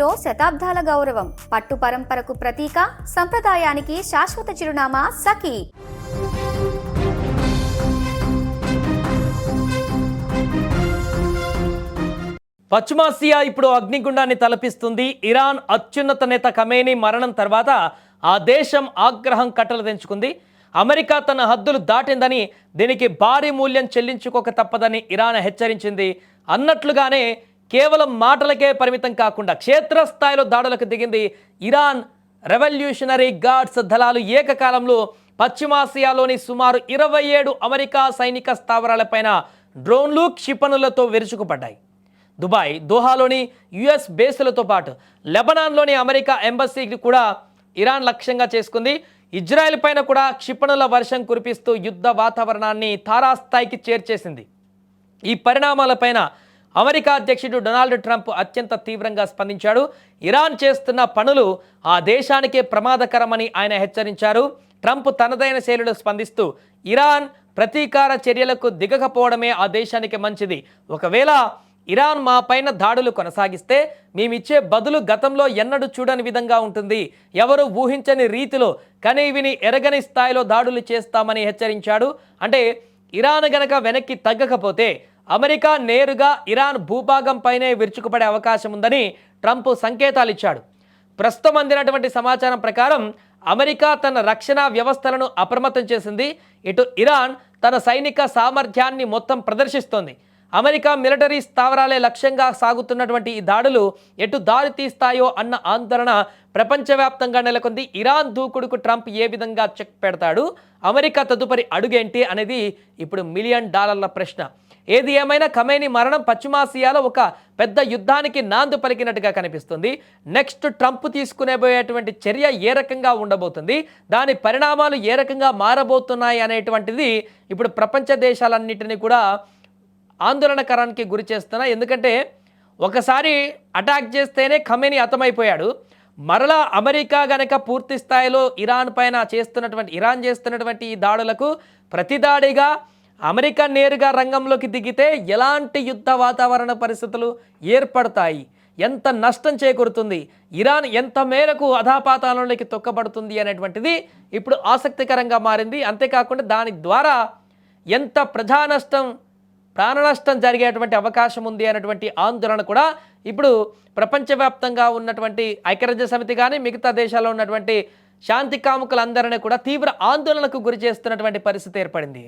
మనసులో శతాబ్దాల గౌరవం, పట్టు పరంపరకు ప్రతీక, సంప్రదాయానికి శాశ్వత చిరునామా సఖీ. పశ్చిమాసియా ఇప్పుడు అగ్నిగుండాన్ని తలపిస్తుంది. ఇరాన్ అత్యున్నత నేత ఖమేనీ మరణం తర్వాత ఆ దేశం ఆగ్రహం కట్టలు తెంచుకుంది. అమెరికా తన హద్దులు దాటిందని, దీనికి భారీ మూల్యం చెల్లించుకోక తప్పదని ఇరాన్ హెచ్చరించింది. అన్నట్లుగానే కేవలం మాటలకే పరిమితం కాకుండా క్షేత్రస్థాయిలో దాడులకు దిగింది. ఇరాన్ రెవల్యూషనరీ గార్డ్స్ దళాలు ఏకకాలంలో పశ్చిమాసియాలోని సుమారు 27 అమెరికా సైనిక స్థావరాలపైన డ్రోన్లు, క్షిపణులతో విరుచుకుపడ్డాయి. దుబాయ్, దోహాలోని యుఎస్ బేసులతో పాటు లెబనాన్లోని అమెరికా ఎంబసీకి కూడా ఇరాన్ లక్ష్యంగా చేసుకుంది. ఇజ్రాయెల్ పైన కూడా క్షిపణుల వర్షం కురిపిస్తూ యుద్ధ వాతావరణాన్ని తారాస్థాయికి చేర్చేసింది. ఈ పరిణామాలపైన అమెరికా అధ్యక్షుడు డొనాల్డ్ ట్రంప్ అత్యంత తీవ్రంగా స్పందించాడు. ఇరాన్ చేస్తున్న పనులు ఆ దేశానికే ప్రమాదకరమని ఆయన హెచ్చరించారు. ట్రంప్ తనదైన శైలిలో స్పందిస్తూ ఇరాన్ ప్రతీకార చర్యలకు దిగకపోవడమే ఆ దేశానికి మంచిది. ఒకవేళ ఇరాన్ మా పైన దాడులు కొనసాగిస్తే మేమిచ్చే బదులు గతంలో ఎన్నడూ చూడని విధంగా ఉంటుంది. ఎవరు ఊహించని రీతిలో కనీవిని ఎరగని స్థాయిలో దాడులు చేస్తామని హెచ్చరించాడు. అంటే ఇరాన్ గనక వెనక్కి తగ్గకపోతే అమెరికా నేరుగా ఇరాన్ భూభాగం పైనే విరుచుకుపడే అవకాశం ఉందని ట్రంప్ సంకేతాలు ఇచ్చాడు. ప్రస్తుతం అందినటువంటి సమాచారం ప్రకారం అమెరికా తన రక్షణ వ్యవస్థలను అప్రమత్తం చేసింది. ఇటు ఇరాన్ తన సైనిక సామర్థ్యాన్ని మొత్తం ప్రదర్శిస్తోంది. అమెరికా మిలిటరీ స్థావరాలే లక్ష్యంగా సాగుతున్నటువంటి ఈ దాడులు ఎటు దారి తీస్తాయో అన్న ఆందోళన ప్రపంచవ్యాప్తంగా నెలకొంది. ఇరాన్ దూకుడుకు ట్రంప్ ఏ విధంగా చెక్ పెడతాడు, అమెరికా తదుపరి అడుగేంటి అనేది ఇప్పుడు $1 మిలియన్ ప్రశ్న. ఏది ఏమైనా ఖమేనీ మరణం పశ్చిమాసియాలో ఒక పెద్ద యుద్ధానికి నాంది పలికినట్టుగా కనిపిస్తుంది. నెక్స్ట్ ట్రంప్ తీసుకునేబోయేటువంటి చర్య ఏ రకంగా ఉండబోతుంది, దాని పరిణామాలు ఏ రకంగా మారబోతున్నాయి అనేటువంటిది ఇప్పుడు ప్రపంచ దేశాలన్నింటినీ కూడా ఆందోళనకరానికి గురి చేస్తున్నాయి. ఎందుకంటే ఒకసారి అటాక్ చేస్తేనే ఖమేనీ హతమైపోయాడు. మరలా అమెరికా గనక పూర్తి స్థాయిలో ఇరాన్ చేస్తున్నటువంటి ఈ దాడులకు ప్రతిదాడిగా అమెరికా నేరుగా రంగంలోకి దిగితే ఎలాంటి యుద్ధ వాతావరణ పరిస్థితులు ఏర్పడతాయి, ఎంత నష్టం చేకూరుతుంది, ఇరాన్ ఎంత మేరకు అధాపాతాలంలోకి తొక్కబడుతుంది అనేటువంటిది ఇప్పుడు ఆసక్తికరంగా మారింది. అంతేకాకుండా దాని ద్వారా ఎంత ప్రాణ నష్టం జరిగేటువంటి అవకాశం ఉంది అనేటువంటి ఆందోళన కూడా ఇప్పుడు ప్రపంచవ్యాప్తంగా ఉన్నటువంటి ఐక్యరాజ్య సమితి కానీ మిగతా దేశాల్లో ఉన్నటువంటి శాంతి కాముకులందరినీ కూడా తీవ్ర ఆందోళనకు గురి చేస్తున్నటువంటి పరిస్థితి ఏర్పడింది.